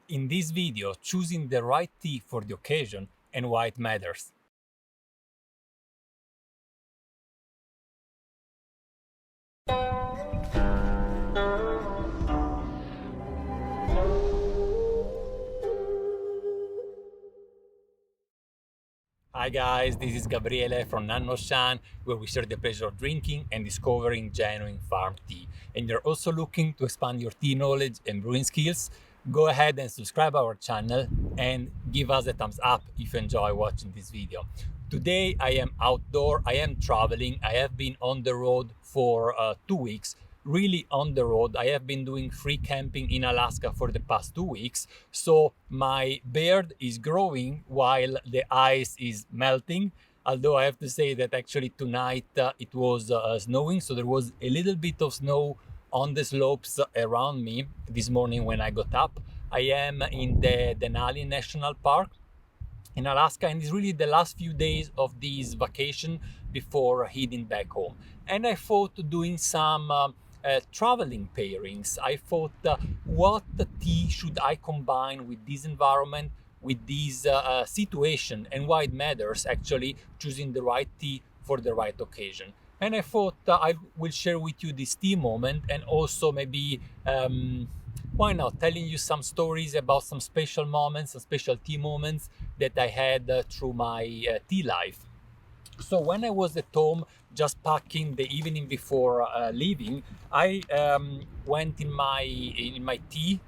In this video, choosing the right tea for the occasion and why it matters. Hi guys, this is Gabriele from nannuoshan, where we share the pleasure of drinking and discovering genuine farm tea. And you're also looking to expand your tea knowledge and brewing skills? Go ahead and subscribe our channel and give us a thumbs up if you enjoy watching this video. Today I am outdoor, I am traveling, I have been on the road for 2 weeks, really on the road. I have been doing free camping in Alaska for the past 2 weeks. So my beard is growing while the ice is melting. Although I have to say that actually tonight it was snowing. So there was a little bit of snow on the slopes around me this morning when I got up. I am in the Denali National Park in Alaska, and it's really the last few days of this vacation before heading back home. And I thought doing some traveling pairings. I thought, what tea should I combine with this environment, with this situation, and why it matters actually choosing the right tea for the right occasion. And I thought I will share with you this tea moment, and also maybe why not telling you some stories about some special moments, some special tea moments that I had through my tea life. So when I was at home, just packing the evening before leaving, I went in my tea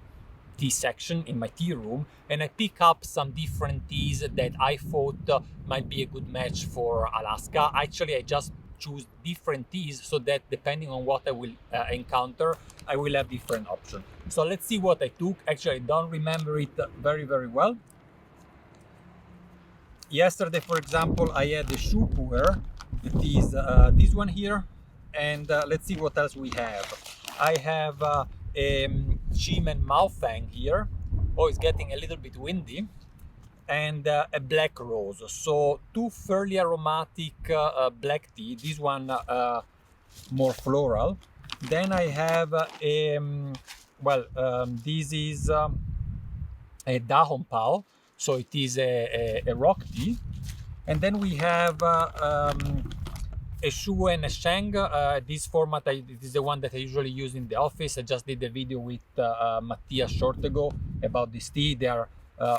section in my tea room, and I pick up some different teas that I thought might be a good match for Alaska. Actually, I just choose different teas so that depending on what I will encounter, I will have different options. So let's see what I took. Actually, I don't remember it very well. Yesterday, for example, I had the shoe puer. It is this one here, and let's see what else we have. I have Chim and Maofeng here. Oh, it's getting a little bit windy. And a black rose. So two fairly aromatic black tea. This one more floral. Then I have this is a Dahon Pao. So it is a rock tea. And then we have a Shu and a Sheng. This format, this is the one that I usually use in the office. I just did a video with Mattia short ago about this tea. They are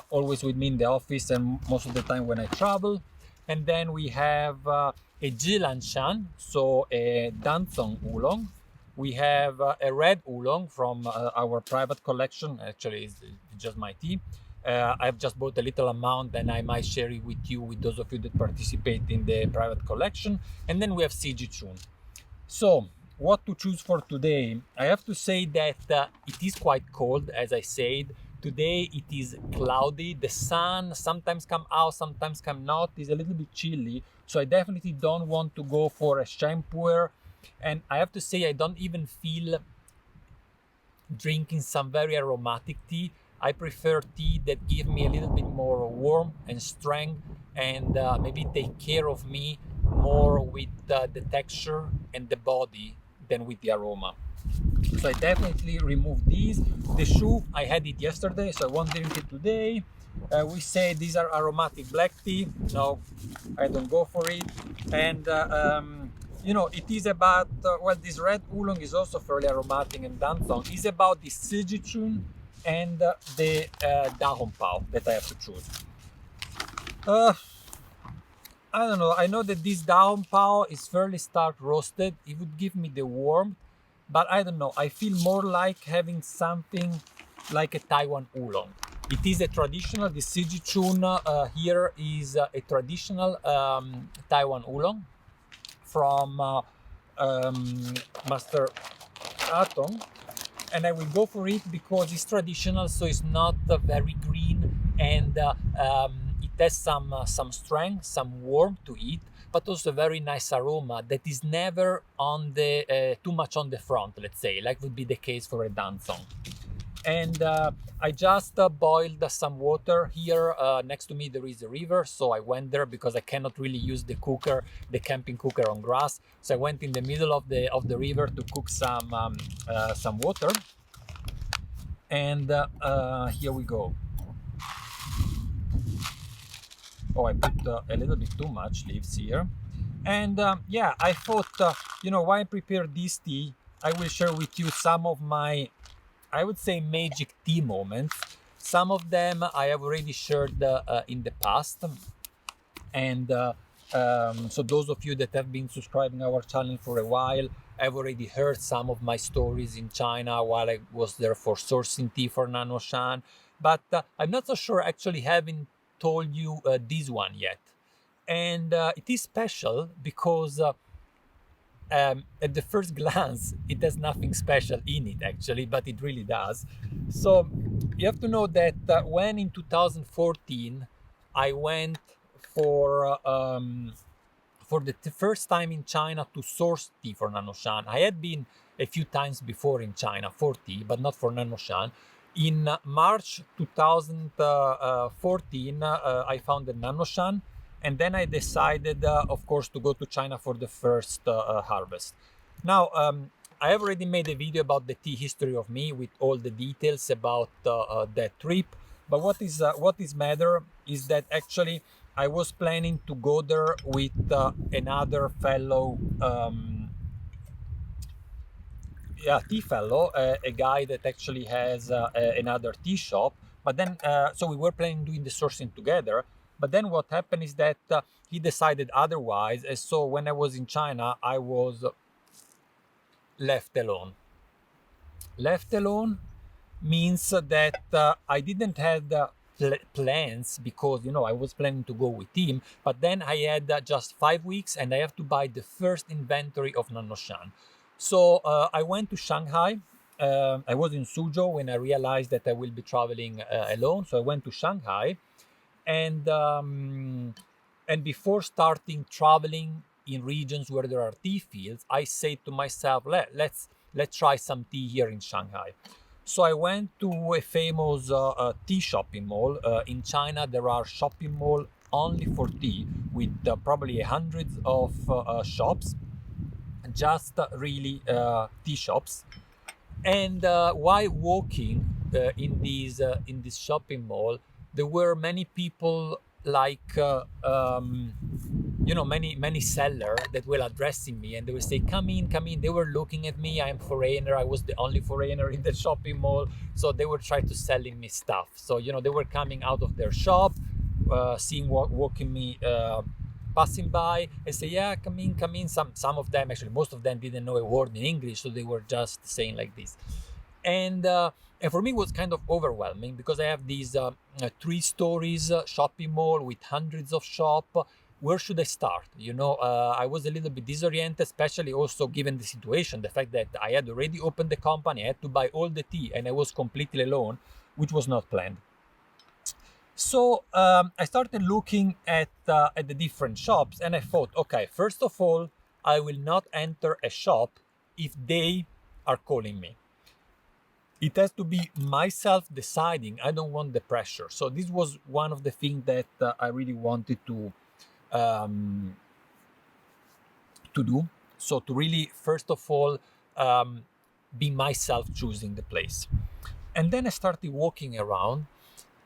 always with me in the office and most of the time when I travel. And then we have a Jilanshan, so a Danzong oolong. We have a red oolong from our private collection. Actually, it's just my tea. I've just bought a little amount, and I might share it with you, with those of you that participate in the private collection. And then we have Sijichun. So what to choose for today? I have to say that it is quite cold, as I said. Today it is cloudy. The sun sometimes come out, sometimes come not. It's a little bit chilly. So I definitely don't want to go for a shampoo. And I have to say, I don't even feel drinking some very aromatic tea. I prefer tea that give me a little bit more warmth and strength, and maybe take care of me more with the texture and the body than with the aroma. So I definitely remove these. The Shu, I had it yesterday, so I won't drink it today. We say these are aromatic black tea. No, I don't go for it. And you know, it is about this red oolong is also fairly aromatic, and Danzong is about the Sijichun and the Dahon Pao that I have to choose. I don't know. I know that this Dahon Pao is fairly stark roasted. It would give me the warmth, but I don't know. I feel more like having something like a Taiwan oolong. It is a traditional. The Sijichun here is a traditional Taiwan oolong from Master Atong. And I will go for it because it's traditional, so it's not very green, and it has some strength, some warmth to it, but also very nice aroma that is never on the too much on the front, let's say, like would be the case for a Danzong. And I just boiled some water here. Next to me there is a river, so I went there because I cannot really use the cooker, the camping cooker, on grass. So I went in the middle of the river to cook some water. And here we go. Oh, I put a little bit too much leaves here. And yeah, I thought, why I prepare this tea, I will share with you some of my, I would say, magic tea moments. Some of them I have already shared in the past. And so those of you that have been subscribing our channel for a while, I've already heard some of my stories in China while I was there for sourcing tea for nannuoshan. But I'm not so sure actually having told you this one yet. And it is special because at the first glance, it has nothing special in it actually, but it really does. So you have to know that when in 2014 I went for for the first time in China to source tea for nannuoshan. I had been a few times before in China for tea, but not for nannuoshan. In March 2014, I founded nannuoshan, and then I decided, of course, to go to China for the first harvest. Now, I have already made a video about the tea history of me with all the details about that trip. But what is matter is that actually I was planning to go there with another fellow, tea fellow, a guy that actually has another tea shop. But then, so we were planning doing the sourcing together. But then what happened is that he decided otherwise. And so when I was in China, I was left alone. Left alone means that I didn't have the plans because I was planning to go with him, but then I had just 5 weeks and I have to buy the first inventory of nannuoshan. So I went to Shanghai. I was in Suzhou when I realized that I will be traveling alone. So I went to Shanghai, and before starting traveling in regions where there are tea fields, I say to myself, let's try some tea here in Shanghai. So I went to a famous tea shopping mall. In China, there are shopping malls only for tea with probably hundreds of shops, just really tea shops. And while walking in this shopping mall, there were many people like many seller that were addressing me, and they would say, come in, come in. They were looking at me. I'm foreigner. I was the only foreigner in the shopping mall, so they were trying to selling me stuff. So they were coming out of their shop, seeing walking me passing by, and say, yeah, come in, come in. Some of them, actually most of them, didn't know a word in English, so they were just saying like this. And for me it was kind of overwhelming because I have these 3 stories shopping mall with hundreds of shop. Where should I start? I was a little bit disoriented, especially also given the situation, the fact that I had already opened the company, I had to buy all the tea, and I was completely alone, which was not planned. So I started looking at the different shops, and I thought, okay, first of all, I will not enter a shop if they are calling me. It has to be myself deciding. I don't want the pressure. So this was one of the things that I really wanted to do. So to really, first of all, be myself choosing the place. And then I started walking around,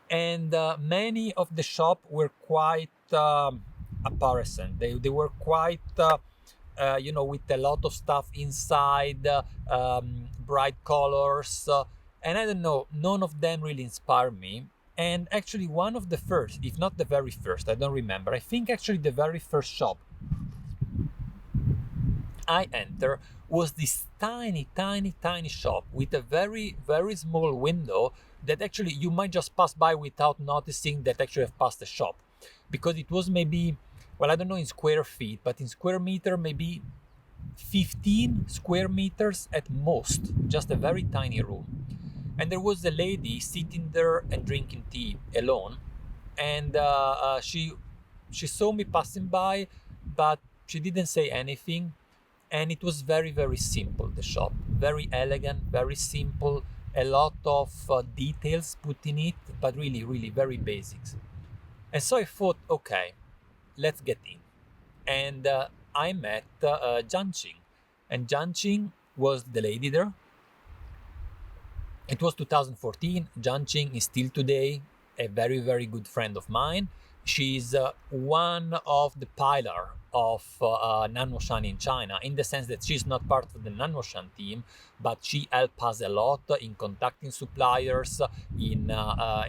and many of the shop were quite apparent. They were quite with a lot of stuff inside, bright colors, and I don't know, none of them really inspired me. And actually one of the first, if not the very first, I don't remember, I think actually the very first shop I entered was this tiny shop with a very, very small window that actually you might just pass by without noticing that actually have passed the shop, because it was maybe, well, I don't know in square feet, but in square meter, maybe 15 square meters at most, just a very tiny room. And there was a lady sitting there and drinking tea alone, and she saw me passing by, but she didn't say anything. And it was very, very simple, the shop, very elegant, very simple, a lot of details put in it, but really, really very basics. And so I thought, okay, let's get in. And I met Jianqing, and Jianqing was the lady there. It was 2014. Jianqing is still today a very, very good friend of mine. She's one of the pillar of nannuoshan in China, in the sense that she's not part of the nannuoshan team, but she helped us a lot in contacting suppliers, in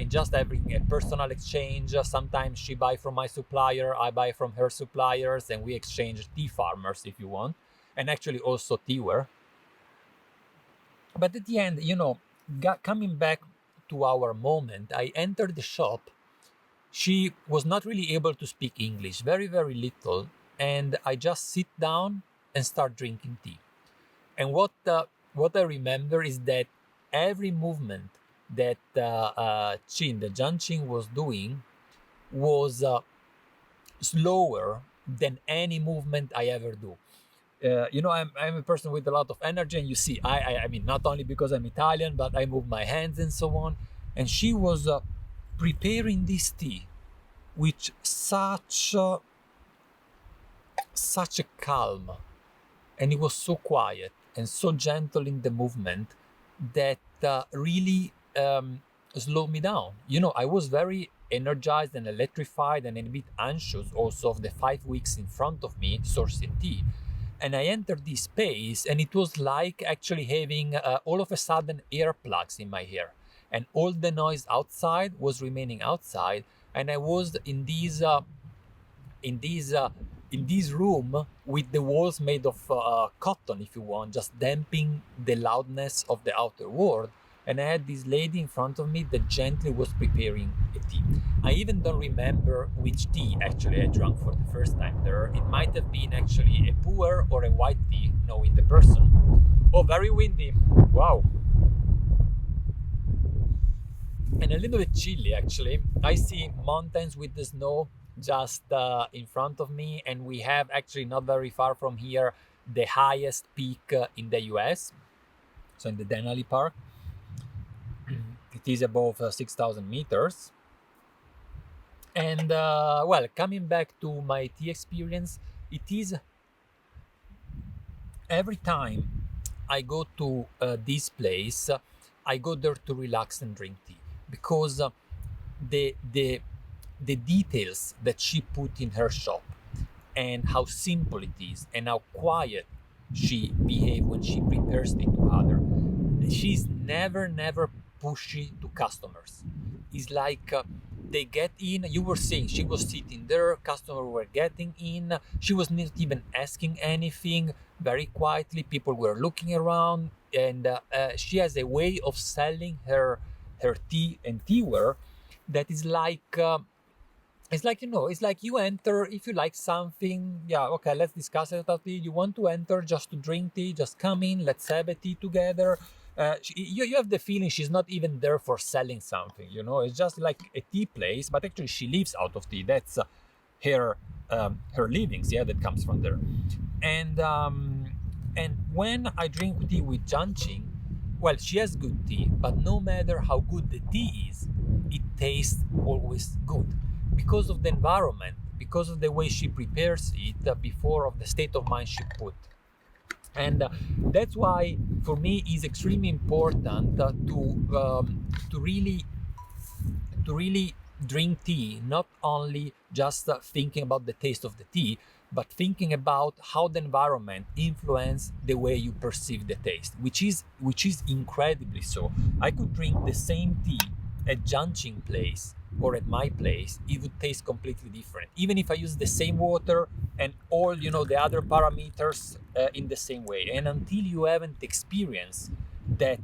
just having a personal exchange. Sometimes she buy from my supplier, I buy from her suppliers, and we exchange tea farmers, if you want, and actually also TEAWARE. But at the end, coming back to our moment, I entered the shop. She was not really able to speak English, very, very little. And I just sit down and start drinking tea. And what I remember is that every movement that the Jianqing was doing was slower than any movement I ever do. I'm a person with a lot of energy, and you see, I mean, not only because I'm Italian, but I move my hands and so on. And she was preparing this tea with such a calm, and it was so quiet and so gentle in the movement that really slowed me down. I was very energized and electrified and a bit anxious also of the 5 weeks in front of me sourcing tea. And I entered this space, and it was like actually having all of a sudden earplugs in my hair, and all the noise outside was remaining outside, and I was in this in this room with the walls made of cotton, if you want, just damping the loudness of the outer world. And I had this lady in front of me that gently was preparing a tea. I even don't remember which tea actually I drank for the first time there. It might have been actually a pu'er or a white tea, knowing the person. Oh, very windy. Wow. And a little bit chilly actually. I see mountains with the snow just in front of me, and we have actually not very far from here the highest peak in the US, so in the Denali Park. It is above 6,000 meters. And well, coming back to my tea experience, it is every time I go to this place, I go there to relax and drink tea, because the the the details that she put in her shop, and how simple it is, and how quiet she behaves when she prepares it to other. She's never pushy to customers. It's like they get in. You were saying she was sitting there, customers were getting in. She was not even asking anything. Very quietly, people were looking around, and she has a way of selling her tea and teaware that is like. It's like, it's like you enter, if you like something, yeah, okay, let's discuss it about tea. You want to enter just to drink tea, just come in, let's have a tea together. You have the feeling she's not even there for selling something, it's just like a tea place, but actually she lives out of tea. That's her livings, yeah, that comes from there. And when I drink tea with Jianqing, well, she has good tea, but no matter how good the tea is, it tastes always good, because of the environment, because of the way she prepares it, before of the state of mind she put. And that's why for me it's extremely important to really drink tea, not only just thinking about the taste of the tea, but thinking about how the environment influences the way you perceive the taste, which is incredibly so. I could drink the same tea at Jianqing place or at my place, it would taste completely different, even if I use the same water and all the other parameters in the same way. And until you haven't experienced that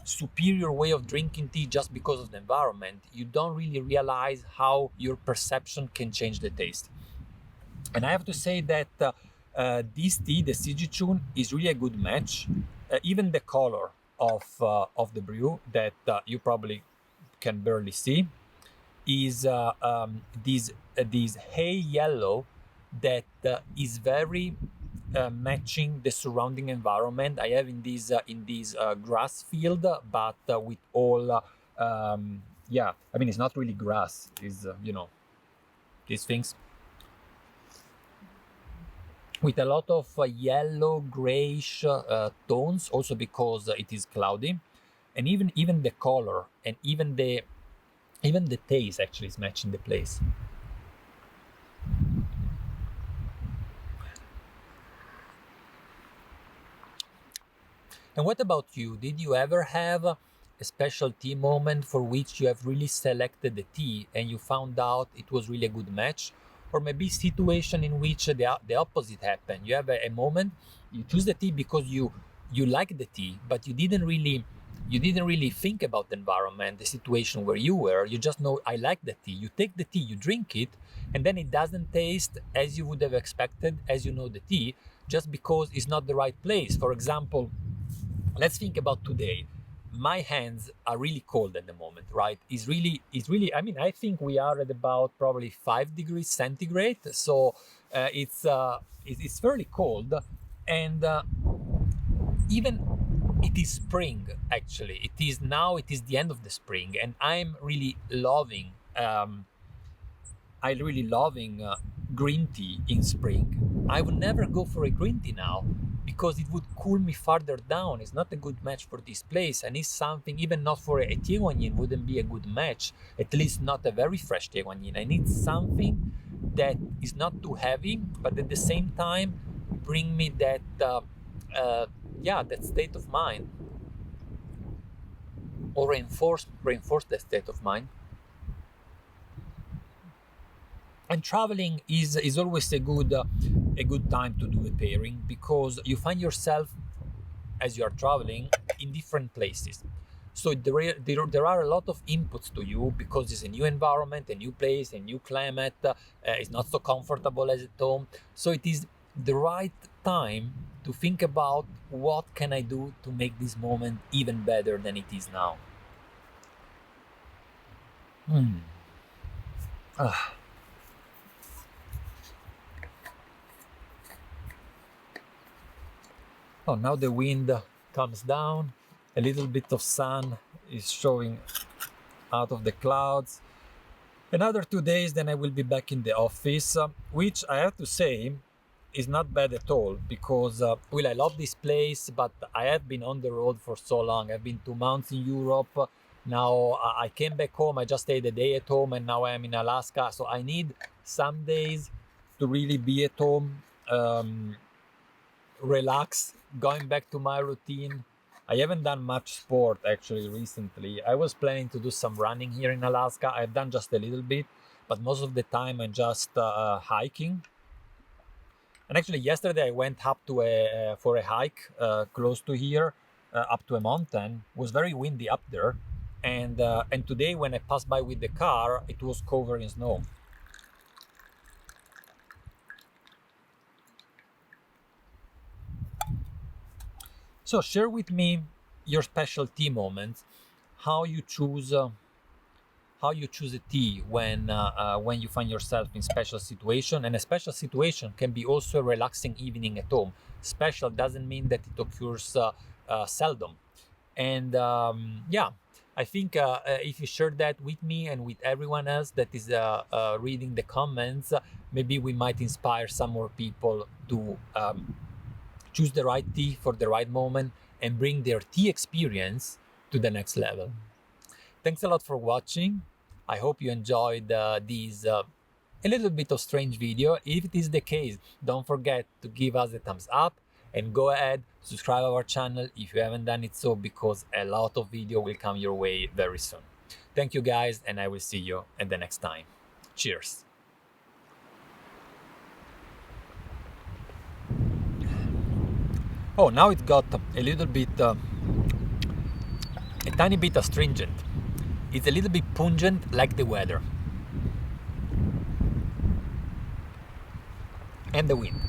superior way of drinking tea just because of the environment, you don't really realize how your perception can change the taste. And I have to say that this tea, the Sijichun, is really a good match. Even the color of the brew that you probably can barely see is this hay yellow that is very matching the surrounding environment I have in this grass field, but with all yeah, I mean, it's not really grass, is these things with a lot of yellow grayish tones, also because it is cloudy. and even the color and even the taste actually is matching the place. And what about you? Did you ever have a special tea moment for which you have really selected the tea and you found out it was really a good match? Or maybe situation in which the opposite happened. You have a moment, you choose the tea because you like the tea, but you didn't really think about the environment, the situation where you were. You just know I like the tea. You take the tea, you drink it, and then it doesn't taste as you would have expected, as you know the tea, just because it's not the right place. For example, let's think about today. My hands are really cold at the moment, right? It's really, I mean, I think we are at about probably 5 degrees centigrade. So it's fairly cold. And even it is spring, actually. It is the end of the spring. And I'm really loving, green tea in spring. I would never go for a green tea now because it would cool me farther down. It's not a good match for this place, and it's something even not for a Tieguanyin wouldn't be a good match. At least not a very fresh Tieguanyin. I need something that is not too heavy, but at the same time bring me that that state of mind, or reinforce that state of mind. And traveling is always a good time to do a pairing, because you find yourself as you are traveling in different places. So there are a lot of inputs to you, because it's a new environment, a new place, a new climate. It's not so comfortable as at home. So it is the right time to think about what can I do to make this moment even better than it is now. Ah. Oh, now the wind comes down, a little bit of sun is showing out of the clouds. Another 2 days, then I will be back in the office, which I have to say is not bad at all, because, well, I love this place, but I have been on the road for so long. I've been 2 months in Europe. Now I came back home, I just stayed a day at home, and now I'm in Alaska. So I need some days to really be at home, relax, going back to my routine. I haven't done much sport actually recently. I was planning to do some running here in Alaska. I've done just a little bit, but most of the time I'm just hiking. And actually yesterday I went up to for a hike close to here, up to a mountain. It was very windy up there, and today when I passed by with the car, it was covered in snow. So share with me your special tea moments, how you choose a tea when you find yourself in special situation. And a special situation can be also a relaxing evening at home. Special doesn't mean that it occurs seldom. And I think if you share that with me and with everyone else that is reading the comments, maybe we might inspire some more people to choose the right tea for the right moment and bring their tea experience to the next level. Thanks a lot for watching. I hope you enjoyed this a little bit of strange video. If it is the case, don't forget to give us a thumbs up, and go ahead, subscribe our channel if you haven't done it so, because a lot of video will come your way very soon. Thank you guys, and I will see you at the next time. Cheers. Oh, now it got a little bit, a tiny bit astringent. It's a little bit pungent, like the weather. And the wind.